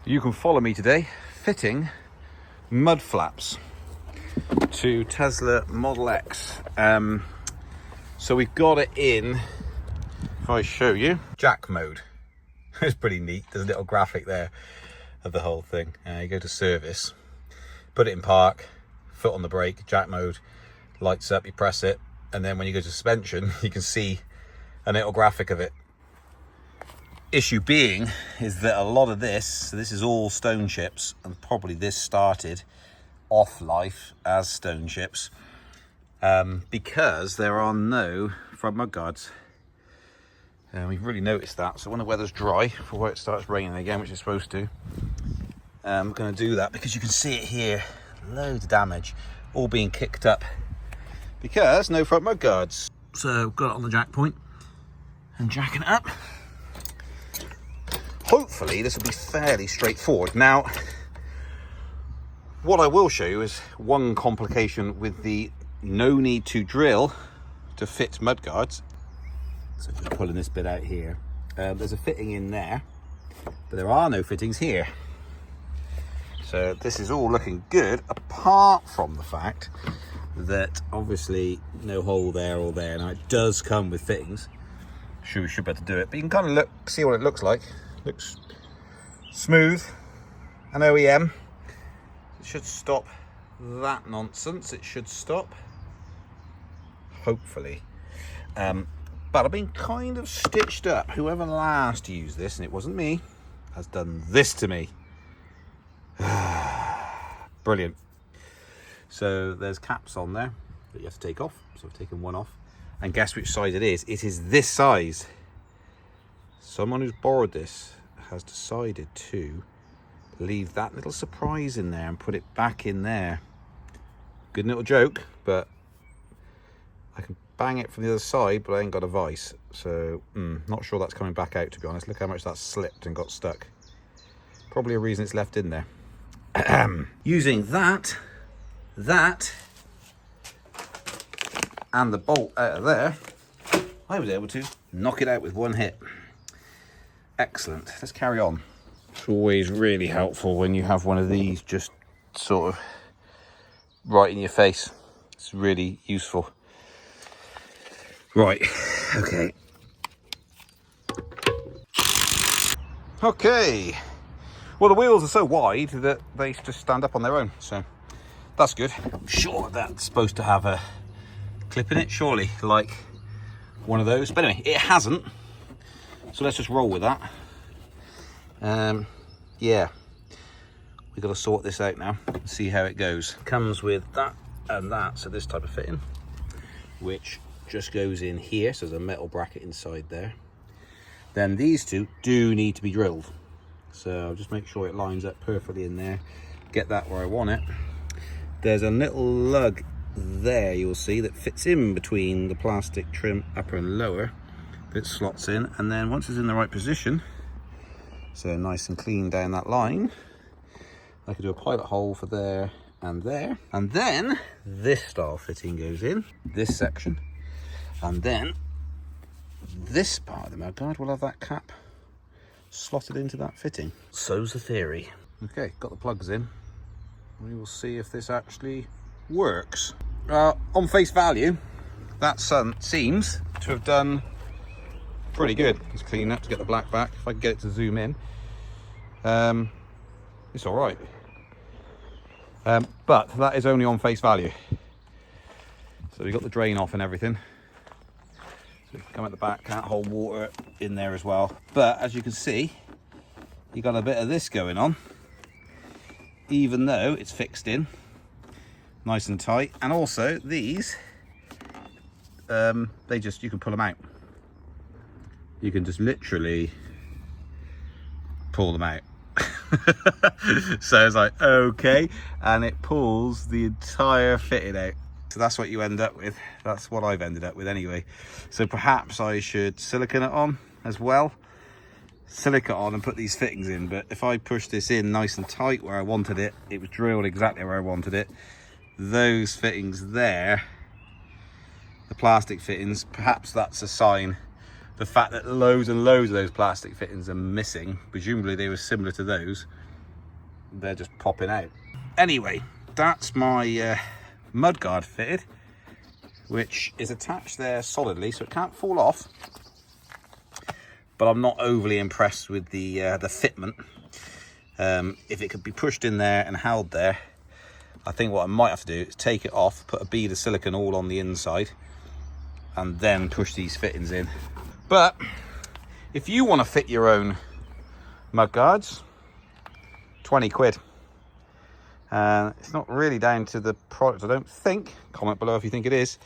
You can follow me today fitting mud flaps to Tesla Model X. So we've got it in, if I show you, jack mode. It's pretty neat. There's a little graphic there of the whole thing. You go to service, put it in park, foot on the brake, jack mode, lights up, you press it, and then when you go to suspension, you can see a little graphic of it. Issue being is that a lot of this, so this is all stone chips, and probably this started off life as stone chips, because there are no front mudguards. We've really noticed that. So when the weather's dry, before it starts raining again, which it's supposed to, I'm going to do that because you can see it here, loads of damage, all being kicked up because no front mudguards. So got it on the jack point and jacking it up. Hopefully this will be fairly straightforward. Now, what I will show you is one complication with the no need to drill to fit mudguards. So just pulling this bit out here. There's a fitting in there, but there are no fittings here. So this is all looking good, apart from the fact that obviously no hole there or there. Now it does come with fittings. Sure, we should be able to do it, but you can kind of see what it looks like. Looks smooth and OEM. It should stop that nonsense. It should stop, hopefully. But I've been kind of stitched up. Whoever last used this, and it wasn't me, has done this to me. Brilliant. So there's caps on there that you have to take off. So I've taken one off. And guess which size it is? It is this size. Someone who's borrowed this has decided to leave that little surprise in there and put it back in there. Good little joke, but I can bang it from the other side, but I ain't got a vise. So, not sure that's coming back out, to be honest. Look how much that slipped and got stuck. Probably a reason it's left in there. Using that, and the bolt out of there, I was able to knock it out with one hit. Excellent. Let's carry on. It's always really helpful when you have one of these just sort of right in your face. It's really useful. Right, okay. Okay. Well, the wheels are so wide that they just stand up on their own, so that's good. I'm sure that's supposed to have a clip in it, surely, like one of those. But anyway, it hasn't. So let's just roll with that. Yeah, we've got to sort this out now and see how it goes. Comes with that and that, so this type of fitting, which just goes in here, so there's a metal bracket inside there. Then these two do need to be drilled, so I'll just make sure it lines up perfectly in there, get that where I want it. There's a little lug there, you'll see, that fits in between the plastic trim upper and lower. It slots in, and then once it's in the right position, so nice and clean down that line, I can do a pilot hole for there, and then this style fitting goes in this section, and then this part of the mudguard will have that cap slotted into that fitting. So's the theory. Okay, got the plugs in. We will see if this actually works. On face value, that seems to have done pretty good. Let's clean up to get the black back. If I can get it to zoom in, it's all right. But that is only on face value. So we've got the drain off and everything. So we can come at the back, can't hold water in there as well. But as you can see, you got a bit of this going on, even though it's fixed in nice and tight. And also these, you can pull them out. You can just literally pull them out. So it's like, okay, and it pulls the entire fitting out. So that's what you end up with. That's what I've ended up with anyway. So perhaps I should silicone it on as well. Silicone on and put these fittings in. But if I push this in nice and tight where I wanted it, it was drilled exactly where I wanted it. Those fittings there, the plastic fittings, perhaps that's a sign. The fact that loads and loads of those plastic fittings are missing, presumably they were similar to those, they're just popping out. Anyway, that's my mudguard fitted, which is attached there solidly, so it can't fall off. But I'm not overly impressed with the fitment. If it could be pushed in there and held there, I think what I might have to do is take it off, put a bead of silicone all on the inside, and then push these fittings in. But if you want to fit your own mudguards, 20 quid. It's not really down to the product, I don't think. Comment below if you think it is.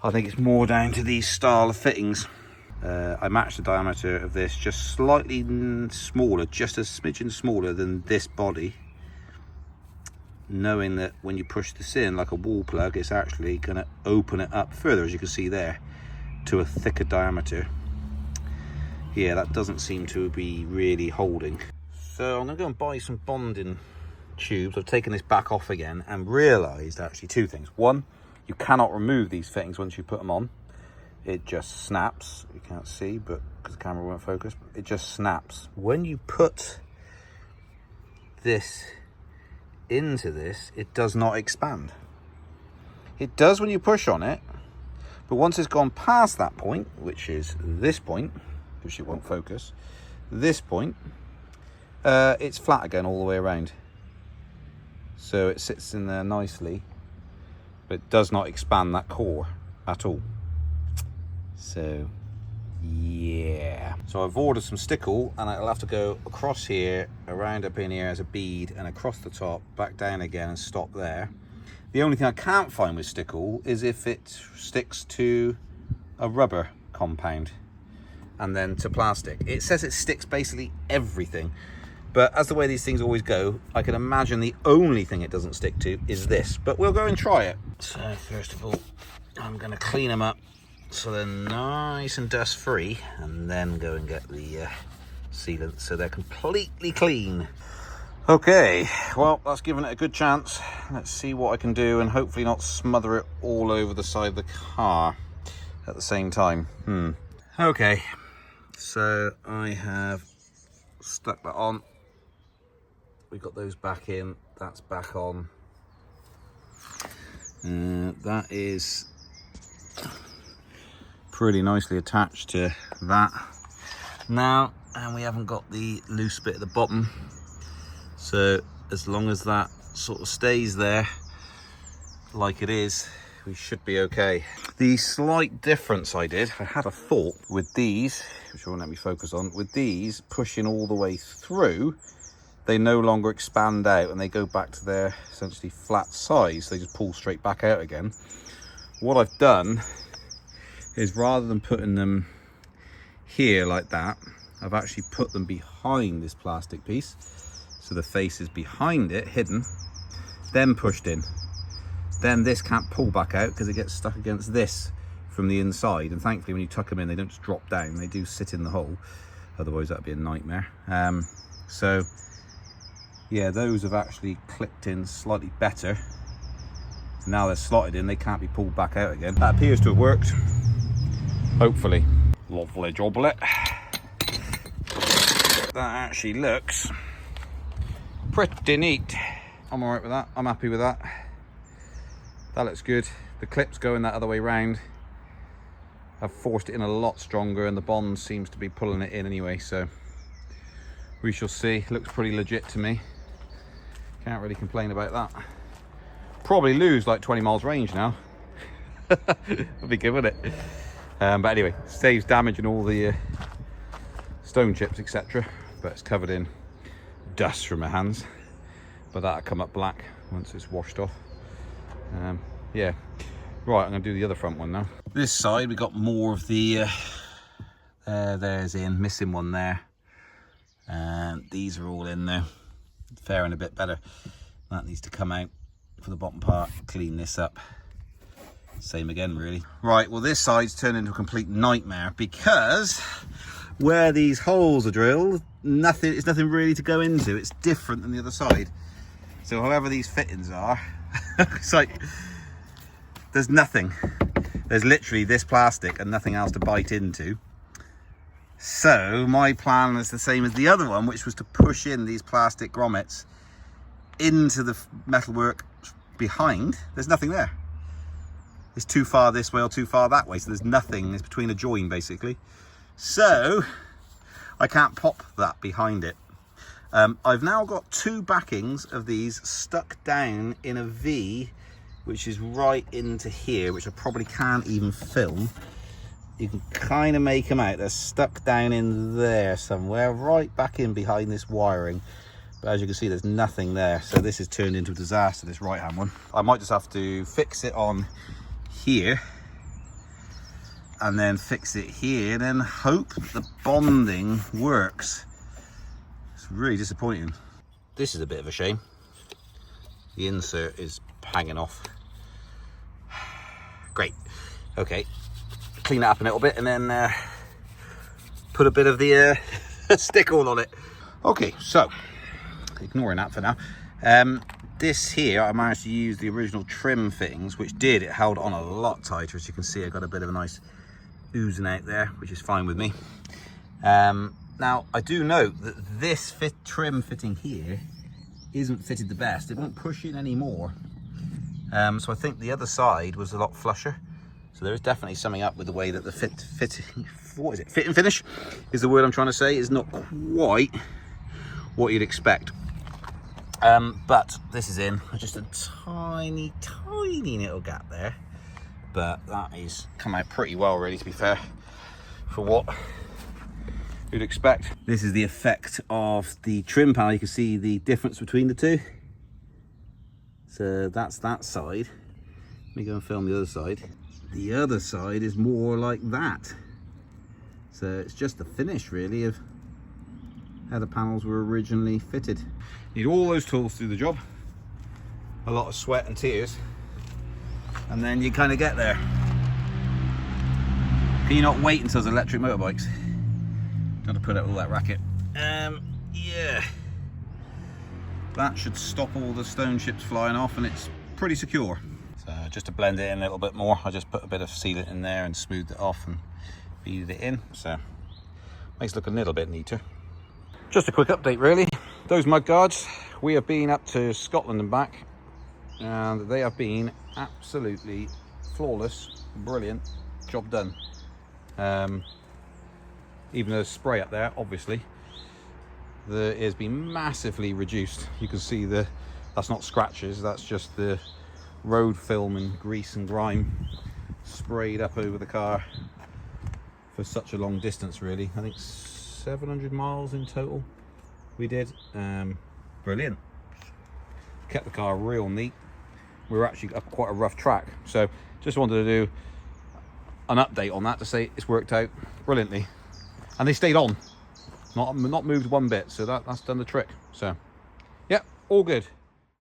I think it's more down to these style of fittings. I matched the diameter of this just slightly smaller, just a smidgen smaller than this body, knowing that when you push this in like a wall plug, it's actually going to open it up further, as you can see there, to a thicker diameter. Yeah, that doesn't seem to be really holding. So I'm going to go and buy some bonding tubes. I've taken this back off again and realised actually two things. One, you cannot remove these fittings once you put them on. It just snaps. You can't see, but because the camera won't focus, it just snaps. When you put this into this, it does not expand. It does when you push on it, but once it's gone past that point, which is this point, which it won't focus, this point, it's flat again all the way around. So it sits in there nicely, but it does not expand that core at all. So yeah, so I've ordered some stickle, and it'll have to go across here, around up in here as a bead, and across the top, back down again and stop there. The only thing I can't find with stickle is if it sticks to a rubber compound and then to plastic. It says it sticks basically everything, but as the way these things always go, I can imagine the only thing it doesn't stick to is this, but we'll go and try it. So first of all, I'm going to clean them up so they're nice and dust free, and then go and get the sealant so they're completely clean. Okay, well, that's given it a good chance. Let's see what I can do and hopefully not smother it all over the side of the car at the same time. Okay, so I have stuck that on. We've got those back in, that's back on. That is pretty nicely attached to that now, and we haven't got the loose bit at the bottom, so as long as that sort of stays there like it is, we should be okay. The slight difference I had a thought with these, which won't let me focus on, with these pushing all the way through, they no longer expand out and they go back to their essentially flat size. They just pull straight back out again. What I've done is, rather than putting them here like that, I've actually put them behind this plastic piece, so the face is behind it, hidden, then pushed in. Then this can't pull back out because it gets stuck against this from the inside, and thankfully when you tuck them in, they don't just drop down, they do sit in the hole, otherwise that'd be a nightmare. So yeah, those have actually clipped in slightly better. Now they're slotted in, they can't be pulled back out again. That appears to have worked. Hopefully. Lovely joblet. That actually looks pretty neat. I'm alright with that. I'm happy with that. That looks good. The clip's going that other way round. I've forced it in a lot stronger, and the bond seems to be pulling it in anyway, so we shall see. Looks pretty legit to me. Can't really complain about that. Probably lose like 20 miles range now. That'd be good, wouldn't it? But anyway, saves damage and all the stone chips, etc. But it's covered in dust from my hands. But that'll come up black once it's washed off. Yeah. Right, I'm going to do the other front one now. This side, we got more of the... there's in, missing one there. And these are all in there. Faring a bit better. That needs to come out for the bottom part. Clean this up. Same again, really. Right, well, this side's turned into a complete nightmare because where these holes are drilled, it's nothing really to go into. It's different than the other side. So however these fittings are, it's like there's nothing. There's literally this plastic and nothing else to bite into. So my plan is the same as the other one, which was to push in these plastic grommets into the metalwork behind. There's nothing there. It's too far this way or too far that way, so there's nothing. It's between a join basically. So I can't pop that behind it. I've now got two backings of these stuck down in a V, which is right into here, which I probably can't even film. You can kind of make them out. They're stuck down in there somewhere, right back in behind this wiring. But as you can see, there's nothing there. So this has turned into a disaster, this right-hand one. I might just have to fix it on here and then fix it here and then hope that the bonding works. It's really disappointing. This is a bit of a shame. The insert is hanging off. Great. Okay. Clean that up a little bit and then put a bit of the stick all on it. Okay, so ignoring that for now. This here, I managed to use the original trim fittings, which it held on a lot tighter. As you can see, I got a bit of a nice oozing out there, which is fine with me. Now, I do note that this trim fitting here isn't fitted the best. It won't push in anymore. So I think the other side was a lot flusher. So there is definitely something up with the way that the fit and finish is the word I'm trying to say, is not quite what you'd expect. But this is in just a tiny little gap there, but that is come out pretty well, really, to be fair, for what you'd expect. This is the effect of the trim panel. You can see the difference between the two. So that's that side. Let me go and film the other side. The other side is more like that. So it's just the finish, really, of how the panels were originally fitted. Need all those tools to do the job. A lot of sweat and tears. And then you kind of get there. Can you not wait until there's electric motorbikes? Got to put out all that racket. Yeah. That should stop all the stone chips flying off, and it's pretty secure. So just to blend it in a little bit more, I just put a bit of sealant in there and smoothed it off and beaded it in. So makes it look a little bit neater. Just a quick update, really. Those mudguards, we have been up to Scotland and back, and they have been absolutely flawless, brilliant, job done. Even the spray up there, obviously, it has been massively reduced. You can see that's not scratches, that's just the road film and grease and grime sprayed up over the car for such a long distance, really. I think 700 miles in total we did. Brilliant. Kept the car real neat. We were actually up quite a rough track, so just wanted to do an update on that to say it's worked out brilliantly, and they stayed on, not moved one bit, so that's done the trick. So yeah, all good.